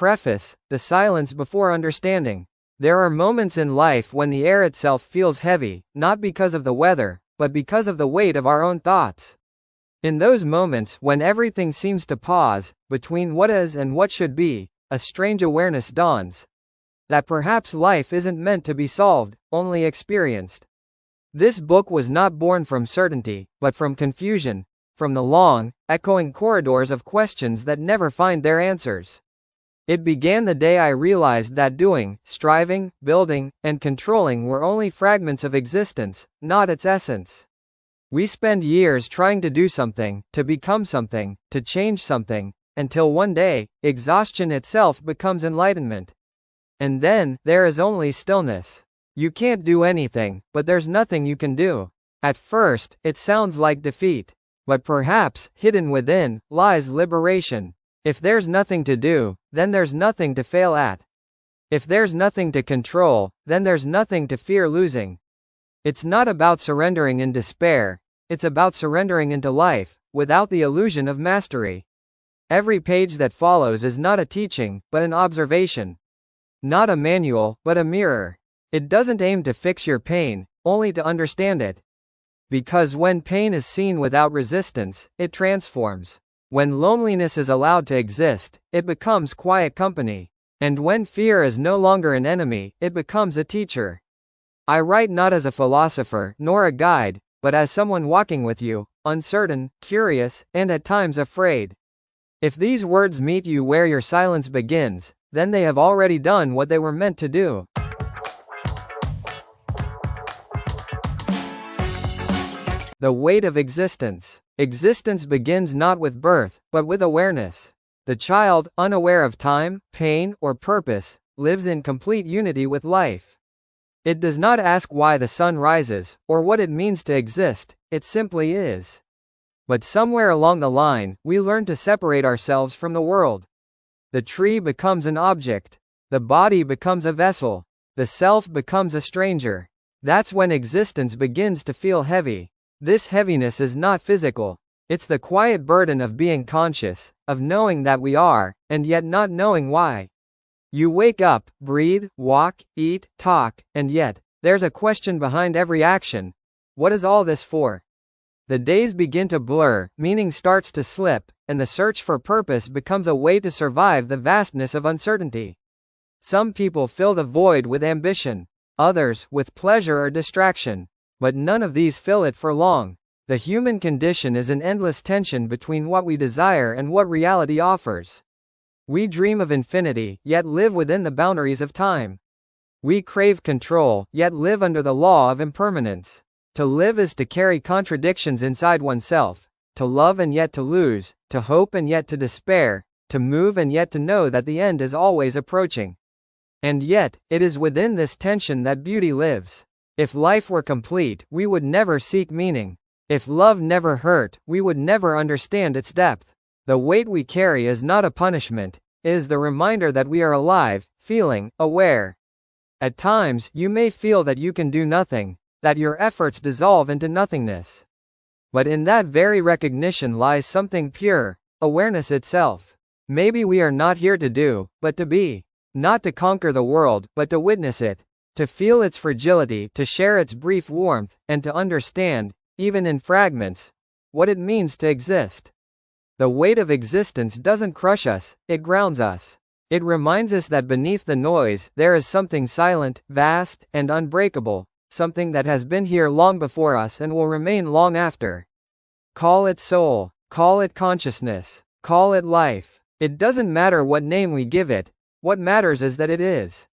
Preface: the silence before understanding. There are moments in life when the air itself feels heavy, not because of the weather, but because of the weight of our own thoughts. In those moments when everything seems to pause, between what is and what should be, a strange awareness dawns. That perhaps life isn't meant to be solved, only experienced. This book was not born from certainty, but from confusion, from the long, echoing corridors of questions that never find their answers. It began the day I realized that doing, striving, building, and controlling were only fragments of existence, not its essence. We spend years trying to do something, to become something, to change something, until one day, exhaustion itself becomes enlightenment. And then, there is only stillness. You can't do anything, but there's nothing you can do. At first, it sounds like defeat. But perhaps, hidden within, lies liberation. If there's nothing to do, then there's nothing to fail at. If there's nothing to control, then there's nothing to fear losing. It's not about surrendering in despair, it's about surrendering into life, without the illusion of mastery. Every page that follows is not a teaching, but an observation. Not a manual, but a mirror. It doesn't aim to fix your pain, only to understand it. Because when pain is seen without resistance, it transforms. When loneliness is allowed to exist, it becomes quiet company. And when fear is no longer an enemy, it becomes a teacher. I write not as a philosopher, nor a guide, but as someone walking with you, uncertain, curious, and at times afraid. If these words meet you where your silence begins, then they have already done what they were meant to do. The weight of existence. Existence begins not with birth, but with awareness. The child, unaware of time, pain, or purpose, lives in complete unity with life. It does not ask why the sun rises, or what it means to exist, it simply is. But somewhere along the line, we learn to separate ourselves from the world. The tree becomes an object. The body becomes a vessel. The self becomes a stranger. That's when existence begins to feel heavy. This heaviness is not physical. It's the quiet burden of being conscious, of knowing that we are, and yet not knowing why. You wake up, breathe, walk, eat, talk, and yet, there's a question behind every action. What is all this for? The days begin to blur, meaning starts to slip, and the search for purpose becomes a way to survive the vastness of uncertainty. Some people fill the void with ambition, others, with pleasure or distraction. But none of these fill it for long. The human condition is an endless tension between what we desire and what reality offers. We dream of infinity, yet live within the boundaries of time. We crave control, yet live under the law of impermanence. To live is to carry contradictions inside oneself, to love and yet to lose, to hope and yet to despair, to move and yet to know that the end is always approaching. And yet, it is within this tension that beauty lives. If life were complete, we would never seek meaning. If love never hurt, we would never understand its depth. The weight we carry is not a punishment, it is the reminder that we are alive, feeling, aware. At times, you may feel that you can do nothing, that your efforts dissolve into nothingness. But in that very recognition lies something pure, awareness itself. Maybe we are not here to do, but to be. Not to conquer the world, but to witness it. To feel its fragility, to share its brief warmth, and to understand, even in fragments, what it means to exist. The weight of existence doesn't crush us, it grounds us. It reminds us that beneath the noise, there is something silent, vast, and unbreakable, something that has been here long before us and will remain long after. Call it soul, call it consciousness, call it life. It doesn't matter what name we give it, what matters is that it is.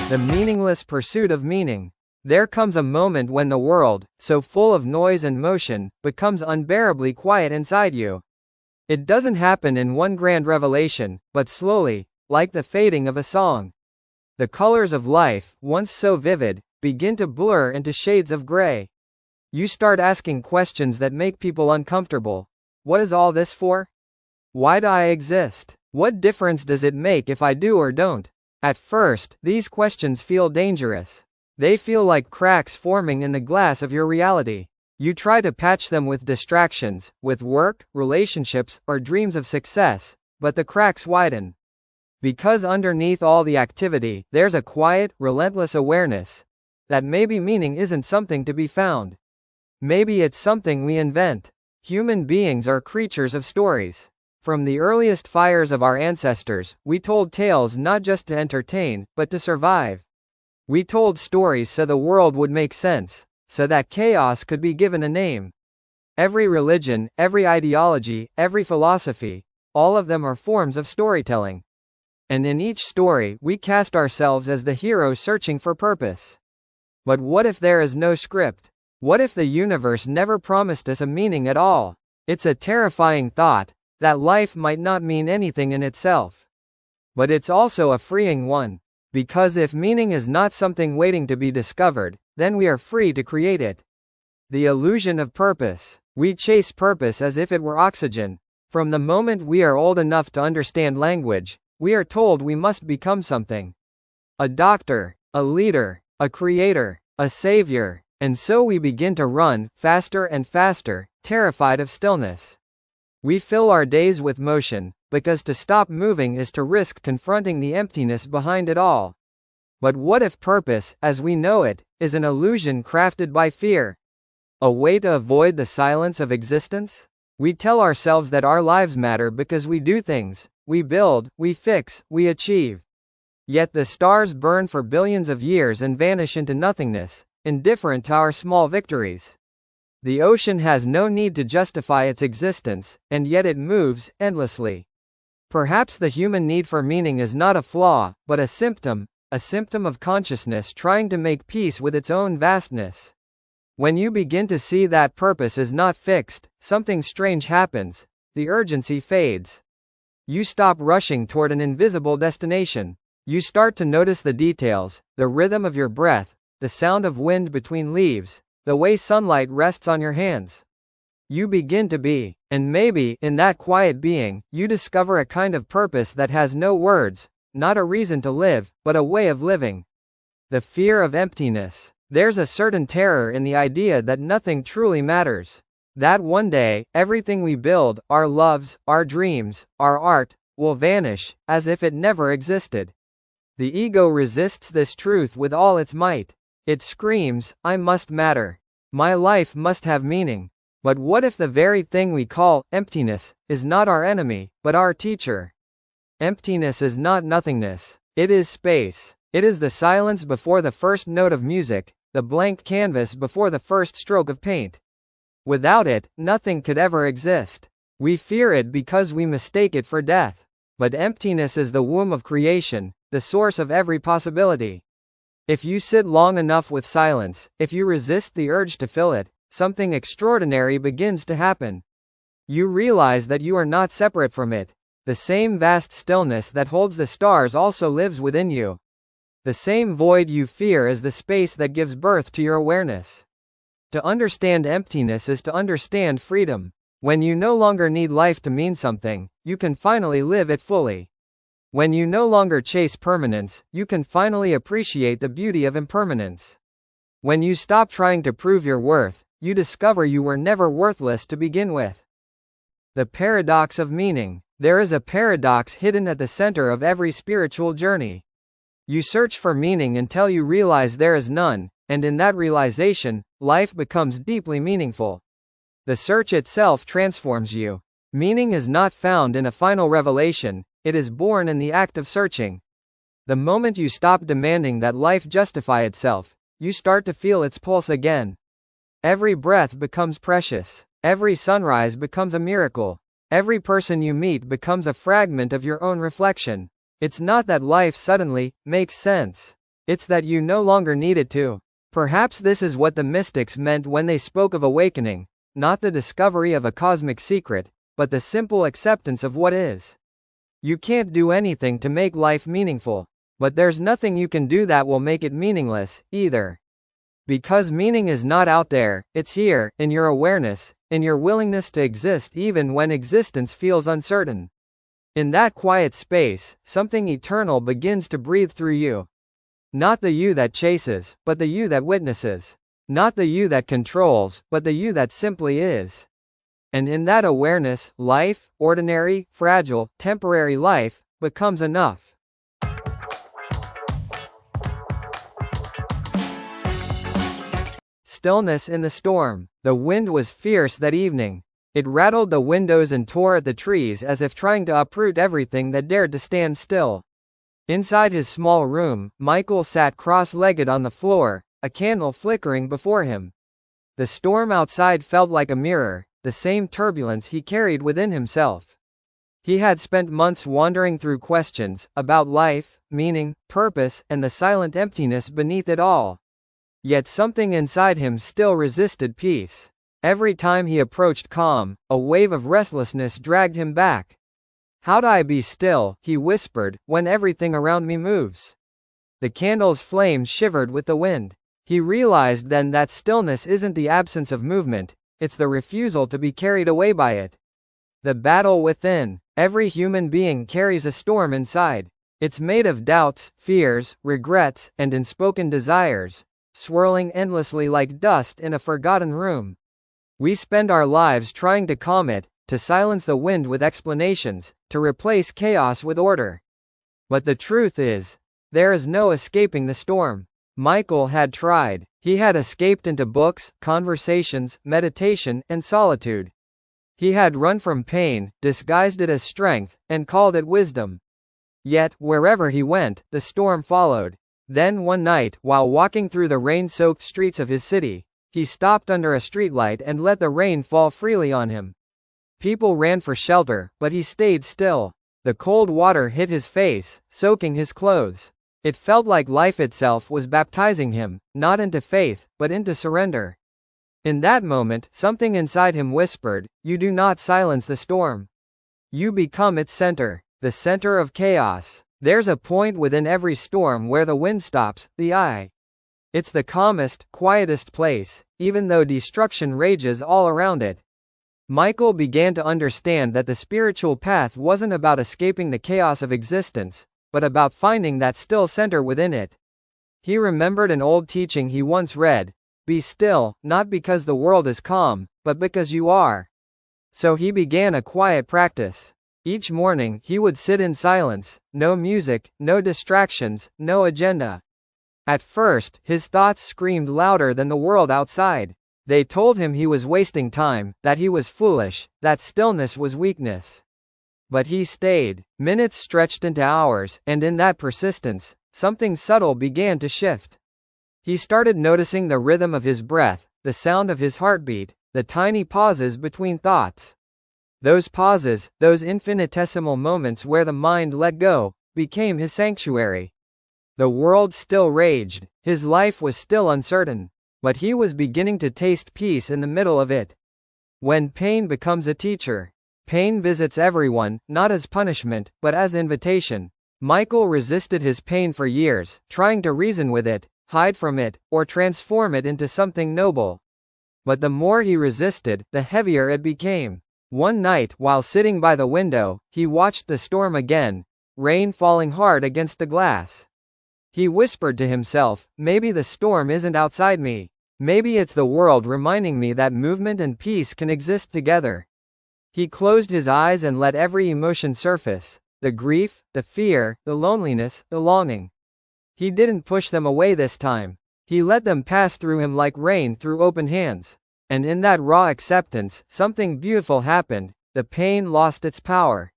The meaningless pursuit of meaning. There comes a moment when the world, so full of noise and motion, becomes unbearably quiet inside you. It doesn't happen in one grand revelation, but slowly, like the fading of a song. The colors of life, once so vivid, begin to blur into shades of gray. You start asking questions that make people uncomfortable. What is all this for? Why do I exist? What difference does it make if I do or don't? At first, these questions feel dangerous. They feel like cracks forming in the glass of your reality. You try to patch them with distractions, with work, relationships, or dreams of success, but the cracks widen. Because underneath all the activity, there's a quiet, relentless awareness that maybe meaning isn't something to be found. Maybe it's something we invent. Human beings are creatures of stories. From the earliest fires of our ancestors, we told tales not just to entertain, but to survive. We told stories so the world would make sense, so that chaos could be given a name. Every religion, every ideology, every philosophy, all of them are forms of storytelling. And in each story, we cast ourselves as the hero searching for purpose. But what if there is no script? What if the universe never promised us a meaning at all? It's a terrifying thought, that life might not mean anything in itself. But it's also a freeing one. Because if meaning is not something waiting to be discovered, then we are free to create it. The illusion of purpose. We chase purpose as if it were oxygen. From the moment we are old enough to understand language, we are told we must become something. A doctor, a leader, a creator, a savior. And so we begin to run, faster and faster, terrified of stillness. We fill our days with motion, because to stop moving is to risk confronting the emptiness behind it all. But what if purpose, as we know it, is an illusion crafted by fear? A way to avoid the silence of existence? We tell ourselves that our lives matter because we do things, we build, we fix, we achieve. Yet the stars burn for billions of years and vanish into nothingness, indifferent to our small victories. The ocean has no need to justify its existence, and yet it moves, endlessly. Perhaps the human need for meaning is not a flaw, but a symptom of consciousness trying to make peace with its own vastness. When you begin to see that purpose is not fixed, something strange happens. The urgency fades. You stop rushing toward an invisible destination. You start to notice the details, the rhythm of your breath, the sound of wind between leaves, the way sunlight rests on your hands. You begin to be, and maybe, in that quiet being, you discover a kind of purpose that has no words, not a reason to live, but a way of living. The fear of emptiness. There's a certain terror in the idea that nothing truly matters. That one day, everything we build, our loves, our dreams, our art, will vanish, as if it never existed. The ego resists this truth with all its might. It screams, I must matter. My life must have meaning. But what if the very thing we call emptiness is not our enemy, but our teacher? Emptiness is not nothingness. It is space. It is the silence before the first note of music, the blank canvas before the first stroke of paint. Without it, nothing could ever exist. We fear it because we mistake it for death. But emptiness is the womb of creation, the source of every possibility. If you sit long enough with silence, if you resist the urge to fill it, something extraordinary begins to happen. You realize that you are not separate from it. The same vast stillness that holds the stars also lives within you. The same void you fear is the space that gives birth to your awareness. To understand emptiness is to understand freedom. When you no longer need life to mean something, you can finally live it fully. When you no longer chase permanence, you can finally appreciate the beauty of impermanence. When you stop trying to prove your worth, you discover you were never worthless to begin with. The paradox of meaning. There is a paradox hidden at the center of every spiritual journey. You search for meaning until you realize there is none, and in that realization, life becomes deeply meaningful. The search itself transforms you. Meaning is not found in a final revelation, it is born in the act of searching. The moment you stop demanding that life justify itself, you start to feel its pulse again. Every breath becomes precious. Every sunrise becomes a miracle. Every person you meet becomes a fragment of your own reflection. It's not that life suddenly makes sense. It's that you no longer need it to. Perhaps this is what the mystics meant when they spoke of awakening, not the discovery of a cosmic secret, but the simple acceptance of what is. You can't do anything to make life meaningful, but there's nothing you can do that will make it meaningless, either. Because meaning is not out there, it's here, in your awareness, in your willingness to exist even when existence feels uncertain. In that quiet space, something eternal begins to breathe through you. Not the you that chases, but the you that witnesses. Not the you that controls, but the you that simply is. And in that awareness, life, ordinary, fragile, temporary life, becomes enough. Stillness in the storm. The wind was fierce that evening. It rattled the windows and tore at the trees as if trying to uproot everything that dared to stand still. Inside his small room, Michael sat cross-legged on the floor, a candle flickering before him. The storm outside felt like a mirror, the same turbulence he carried within himself. He had spent months wandering through questions about life, meaning, purpose, and the silent emptiness beneath it all. Yet something inside him still resisted peace. Every time he approached calm, a wave of restlessness dragged him back. "How do I be still," he whispered, "when everything around me moves?" The candle's flame shivered with the wind. He realized then that stillness isn't the absence of movement, it's the refusal to be carried away by it. The battle within. Every human being carries a storm inside. It's made of doubts, fears, regrets, and unspoken desires, swirling endlessly like dust in a forgotten room. We spend our lives trying to calm it, to silence the wind with explanations, to replace chaos with order. But the truth is, there is no escaping the storm. Michael had tried. He had escaped into books, conversations, meditation, and solitude. He had run from pain, disguised it as strength, and called it wisdom. Yet, wherever he went, the storm followed. Then one night, while walking through the rain-soaked streets of his city, he stopped under a streetlight and let the rain fall freely on him. People ran for shelter, but he stayed still. The cold water hit his face, soaking his clothes. It felt like life itself was baptizing him, not into faith, but into surrender. In that moment, something inside him whispered, "You do not silence the storm. You become its center, the center of chaos." There's a point within every storm where the wind stops, the eye. It's the calmest, quietest place, even though destruction rages all around it. Michael began to understand that the spiritual path wasn't about escaping the chaos of existence, but about finding that still center within it. He remembered an old teaching he once read: "Be still, not because the world is calm, but because you are." So he began a quiet practice. Each morning, he would sit in silence, no music, no distractions, no agenda. At first, his thoughts screamed louder than the world outside. They told him he was wasting time, that he was foolish, that stillness was weakness. But he stayed. Minutes stretched into hours, and in that persistence, something subtle began to shift. He started noticing the rhythm of his breath, the sound of his heartbeat, the tiny pauses between thoughts. Those pauses, those infinitesimal moments where the mind let go, became his sanctuary. The world still raged, his life was still uncertain, but he was beginning to taste peace in the middle of it. When pain becomes a teacher. Pain visits everyone, not as punishment, but as invitation. Michael resisted his pain for years, trying to reason with it, hide from it, or transform it into something noble. But the more he resisted, the heavier it became. One night, while sitting by the window, he watched the storm again, rain falling hard against the glass. He whispered to himself, "Maybe the storm isn't outside me. Maybe it's the world reminding me that movement and peace can exist together." He closed his eyes and let every emotion surface: the grief, the fear, the loneliness, the longing. He didn't push them away this time. He let them pass through him like rain through open hands. And in that raw acceptance, something beautiful happened. The pain lost its power.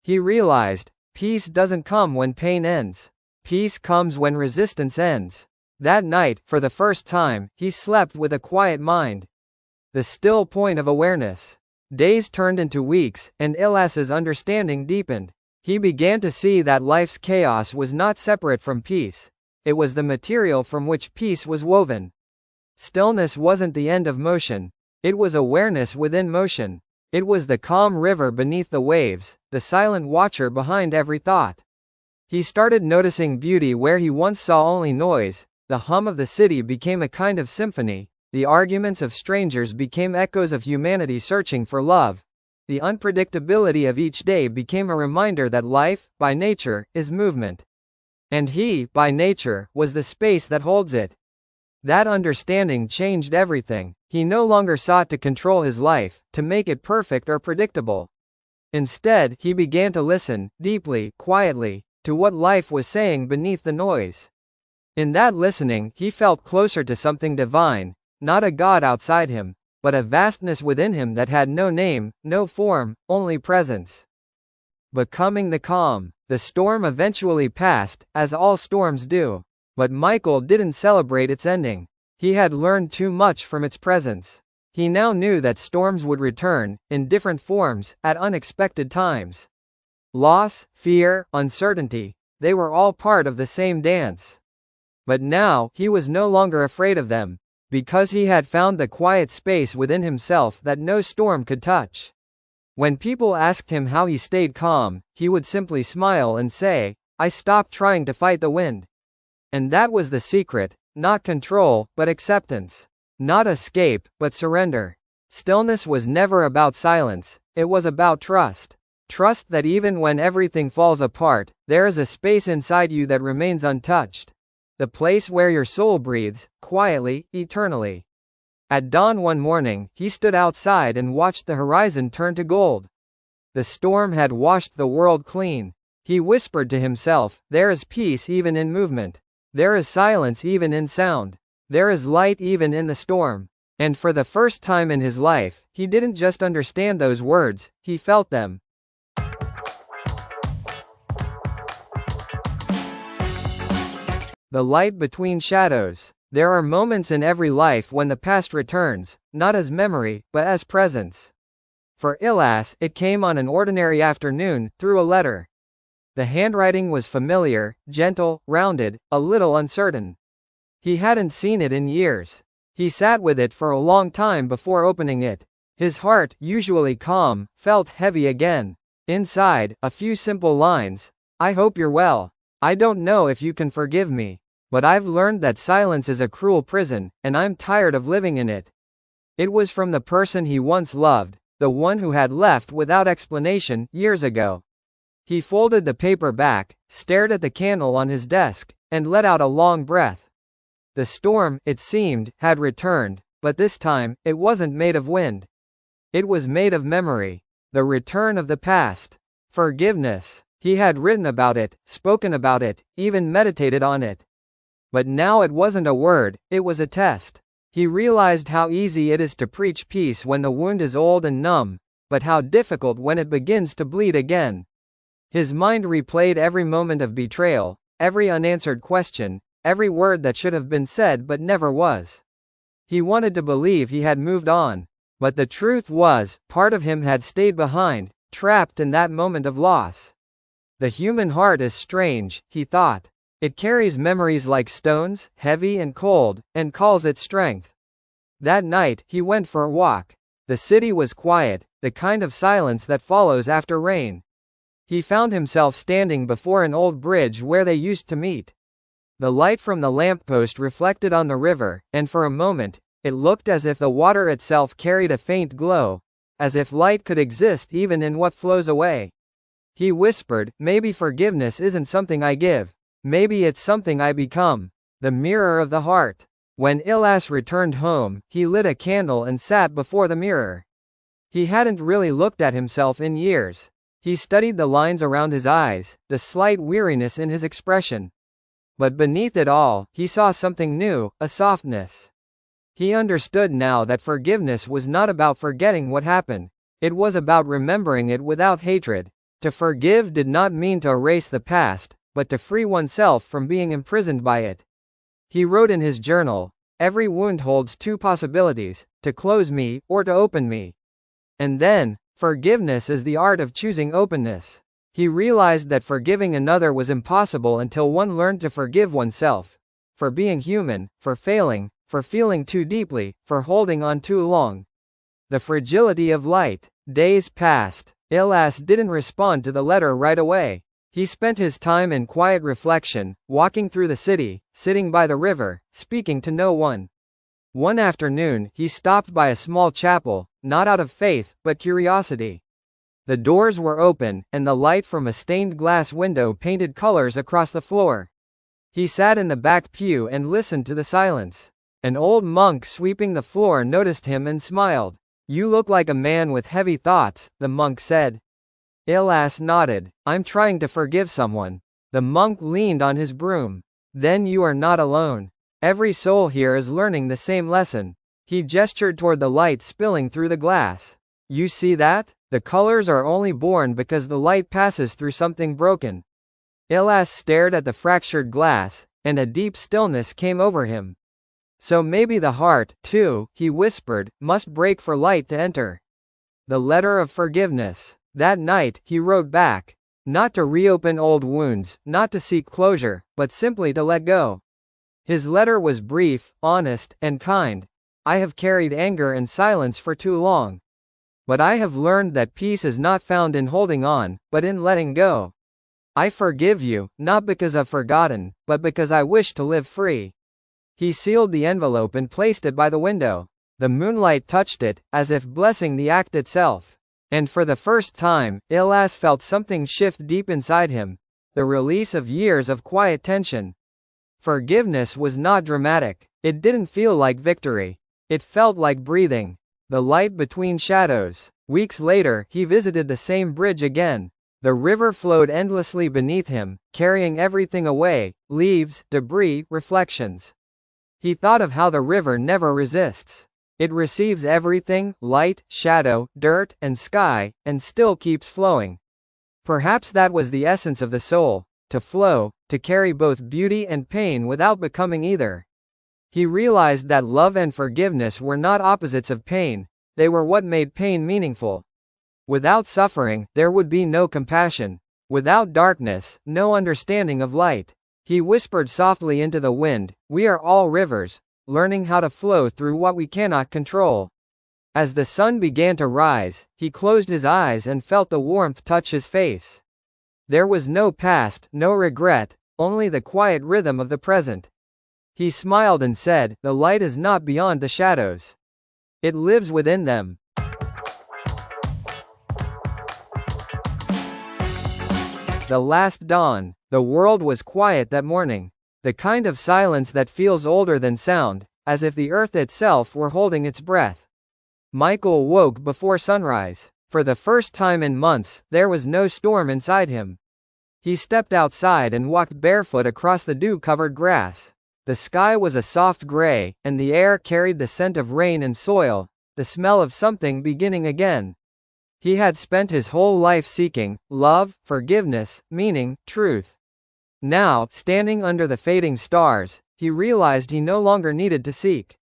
He realized, peace doesn't come when pain ends. Peace comes when resistance ends. That night, for the first time, he slept with a quiet mind. The still point of awareness. Days turned into weeks, and Ilas's understanding deepened. He began to see that life's chaos was not separate from peace. It was the material from which peace was woven. Stillness wasn't the end of motion. It was awareness within motion. It was the calm river beneath the waves, the silent watcher behind every thought. He started noticing beauty where he once saw only noise. The hum of the city became a kind of symphony. The arguments of strangers became echoes of humanity searching for love. The unpredictability of each day became a reminder that life, by nature, is movement. And he, by nature, was the space that holds it. That understanding changed everything. He no longer sought to control his life, to make it perfect or predictable. Instead, he began to listen, deeply, quietly, to what life was saying beneath the noise. In that listening, he felt closer to something divine, not a god outside him, but a vastness within him that had no name, no form, only presence. Becoming the calm. The storm eventually passed, as all storms do. But Michael didn't celebrate its ending. He had learned too much from its presence. He now knew that storms would return, in different forms, at unexpected times. Loss, fear, uncertainty, they were all part of the same dance. But now, he was no longer afraid of them, because he had found the quiet space within himself that no storm could touch. When people asked him how he stayed calm, he would simply smile and say, "I stopped trying to fight the wind." And that was the secret, not control, but acceptance. Not escape, but surrender. Stillness was never about silence, it was about trust. Trust that even when everything falls apart, there is a space inside you that remains untouched. The place where your soul breathes, quietly, eternally. At dawn one morning, he stood outside and watched the horizon turn to gold. The storm had washed the world clean. He whispered to himself, "There is peace even in movement. There is silence even in sound. There is light even in the storm." And for the first time in his life, he didn't just understand those words, he felt them. The light between shadows. There are moments in every life when the past returns, not as memory, but as presence. For Ilyas, it came on an ordinary afternoon, through a letter. The handwriting was familiar, gentle, rounded, a little uncertain. He hadn't seen it in years. He sat with it for a long time before opening it. His heart, usually calm, felt heavy again. Inside, a few simple lines. "I hope you're well. I don't know if you can forgive me. But I've learned that silence is a cruel prison, and I'm tired of living in it." It was from the person he once loved, the one who had left without explanation, years ago. He folded the paper back, stared at the candle on his desk, and let out a long breath. The storm, it seemed, had returned, but this time, it wasn't made of wind. It was made of memory. The return of the past. Forgiveness. He had written about it, spoken about it, even meditated on it. But now it wasn't a word, it was a test. He realized how easy it is to preach peace when the wound is old and numb, but how difficult when it begins to bleed again. His mind replayed every moment of betrayal, every unanswered question, every word that should have been said but never was. He wanted to believe he had moved on, but the truth was, part of him had stayed behind, trapped in that moment of loss. The human heart is strange, he thought. It carries memories like stones, heavy and cold, and calls it strength. That night, he went for a walk. The city was quiet, the kind of silence that follows after rain. He found himself standing before an old bridge where they used to meet. The light from the lamppost reflected on the river, and for a moment, it looked as if the water itself carried a faint glow, as if light could exist even in what flows away. He whispered, "Maybe forgiveness isn't something I give. Maybe it's something I become." The mirror of the heart. When Ilyas returned home, he lit a candle and sat before the mirror. He hadn't really looked at himself in years. He studied the lines around his eyes, the slight weariness in his expression. But beneath it all, he saw something new, a softness. He understood now that forgiveness was not about forgetting what happened. It was about remembering it without hatred. To forgive did not mean to erase the past, but to free oneself from being imprisoned by it. He wrote in his journal, "Every wound holds two possibilities, to close me, or to open me." And then, forgiveness is the art of choosing openness. He realized that forgiving another was impossible until one learned to forgive oneself. For being human, for failing, for feeling too deeply, for holding on too long. The fragility of light. Days passed. Ilyas didn't respond to the letter right away. He spent his time in quiet reflection, walking through the city, sitting by the river, speaking to no one. One afternoon, he stopped by a small chapel, not out of faith, but curiosity. The doors were open, and the light from a stained glass window painted colors across the floor. He sat in the back pew and listened to the silence. An old monk sweeping the floor noticed him and smiled. You look like a man with heavy thoughts, the monk said. Ilas nodded. I'm trying to forgive someone. The monk leaned on his broom. Then you are not alone. Every soul here is learning the same lesson. He gestured toward the light spilling through the glass. You see that? The colors are only born because the light passes through something broken. Ilas stared at the fractured glass, and a deep stillness came over him. So maybe the heart, too, he whispered, must break for light to enter. The letter of forgiveness. That night, he wrote back. Not to reopen old wounds, not to seek closure, but simply to let go. His letter was brief, honest, and kind. I have carried anger and silence for too long. But I have learned that peace is not found in holding on, but in letting go. I forgive you, not because I've forgotten, but because I wish to live free. He sealed the envelope and placed it by the window. The moonlight touched it, as if blessing the act itself. And for the first time, Ilas felt something shift deep inside him. The release of years of quiet tension. Forgiveness was not dramatic. It didn't feel like victory. It felt like breathing. The light between shadows. Weeks later, he visited the same bridge again. The river flowed endlessly beneath him, carrying everything away, leaves, debris, reflections. He thought of how the river never resists. It receives everything, light, shadow, dirt, and sky, and still keeps flowing. Perhaps that was the essence of the soul, to flow, to carry both beauty and pain without becoming either. He realized that love and forgiveness were not opposites of pain, they were what made pain meaningful. Without suffering, there would be no compassion. Without darkness, no understanding of light. He whispered softly into the wind, we are all rivers, learning how to flow through what we cannot control. As the sun began to rise, he closed his eyes and felt the warmth touch his face. There was no past, no regret, only the quiet rhythm of the present. He smiled and said, the light is not beyond the shadows. It lives within them. The last dawn. The world was quiet that morning. The kind of silence that feels older than sound, as if the earth itself were holding its breath. Michael woke before sunrise. For the first time in months, there was no storm inside him. He stepped outside and walked barefoot across the dew-covered grass. The sky was a soft gray, and the air carried the scent of rain and soil, the smell of something beginning again. He had spent his whole life seeking love, forgiveness, meaning, truth. Now, standing under the fading stars, he realized he no longer needed to seek.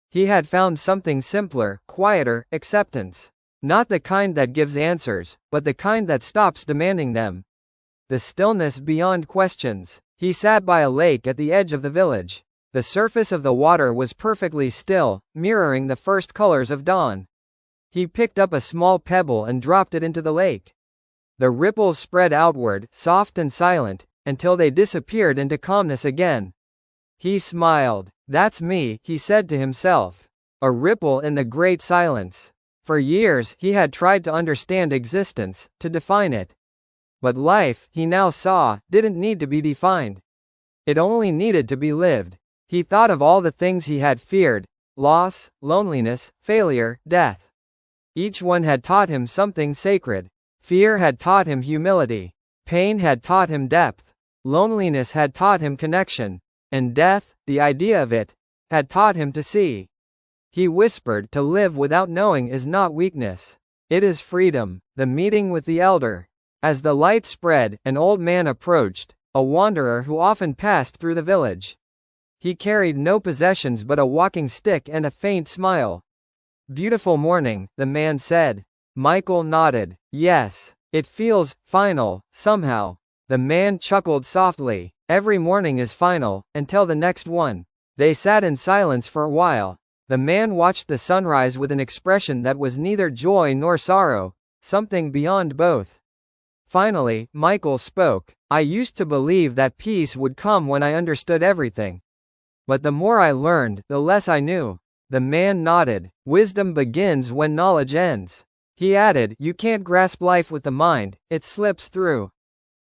He had found something simpler, quieter, acceptance. Not the kind that gives answers, but the kind that stops demanding them. The stillness beyond questions. He sat by a lake at the edge of the village. The surface of the water was perfectly still, mirroring the first colors of dawn. He picked up a small pebble and dropped it into the lake. The ripples spread outward, soft and silent, until they disappeared into calmness again. He smiled. That's me, he said to himself. A ripple in the great silence. For years, he had tried to understand existence, to define it. But life, he now saw, didn't need to be defined. It only needed to be lived. He thought of all the things he had feared: loss, loneliness, failure, death. Each one had taught him something sacred. Fear had taught him humility. Pain had taught him depth. Loneliness had taught him connection. And death, the idea of it, had taught him to see. He whispered, to live without knowing is not weakness. It is freedom. The meeting with the elder. As the light spread, an old man approached, a wanderer who often passed through the village. He carried no possessions but a walking stick and a faint smile. Beautiful morning, the man said. Michael nodded. Yes. It feels final, somehow. The man chuckled softly. Every morning is final, until the next one. They sat in silence for a while. The man watched the sunrise with an expression that was neither joy nor sorrow, something beyond both. Finally, Michael spoke. I used to believe that peace would come when I understood everything. But the more I learned, the less I knew. The man nodded. Wisdom begins when knowledge ends. He added, you can't grasp life with the mind, it slips through.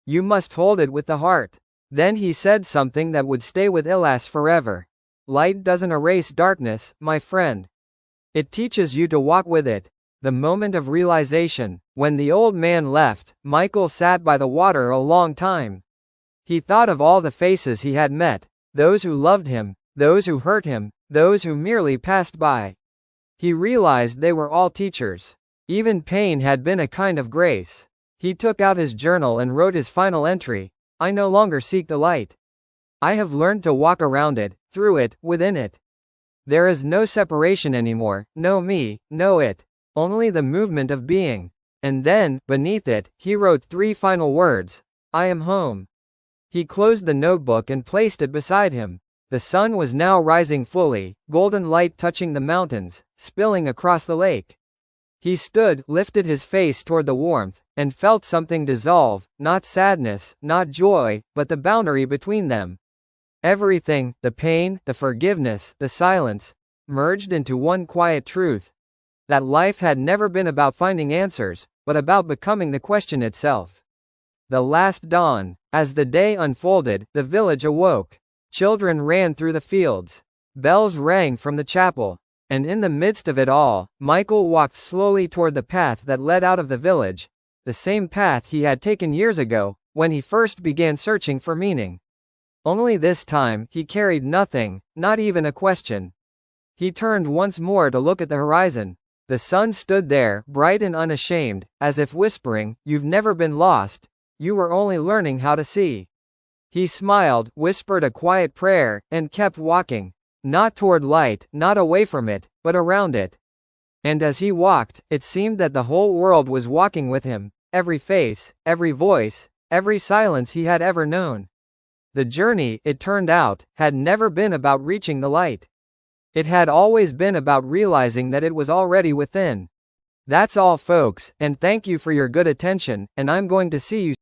You must hold it with the heart. Then he said something that would stay with Ilas forever. Light doesn't erase darkness, my friend. It teaches you to walk with it. The moment of realization. When the old man left, Michael sat by the water a long time. He thought of all the faces he had met, those who loved him, those who hurt him, those who merely passed by. He realized they were all teachers. Even pain had been a kind of grace. He took out his journal and wrote his final entry. I no longer seek the light. I have learned to walk around it, through it, within it. There is no separation anymore, no me, no it. Only the movement of being. And then, beneath it, he wrote 3 final words. I am home. He closed the notebook and placed it beside him. The sun was now rising fully, golden light touching the mountains, spilling across the lake. He stood, lifted his face toward the warmth, and felt something dissolve, not sadness, not joy, but the boundary between them. Everything, the pain, the forgiveness, the silence, merged into one quiet truth. That life had never been about finding answers, but about becoming the question itself. The last dawn. As the day unfolded, the village awoke. Children ran through the fields. Bells rang from the chapel. And in the midst of it all, Michael walked slowly toward the path that led out of the village, the same path he had taken years ago, when he first began searching for meaning. Only this time, he carried nothing, not even a question. He turned once more to look at the horizon. The sun stood there, bright and unashamed, as if whispering, "You've never been lost. You were only learning how to see." He smiled, whispered a quiet prayer, and kept walking. Not toward light, not away from it, but around it. And as he walked, it seemed that the whole world was walking with him, every face, every voice, every silence he had ever known. The journey, it turned out, had never been about reaching the light. It had always been about realizing that it was already within. That's all folks, and thank you for your good attention, and I'm going to see you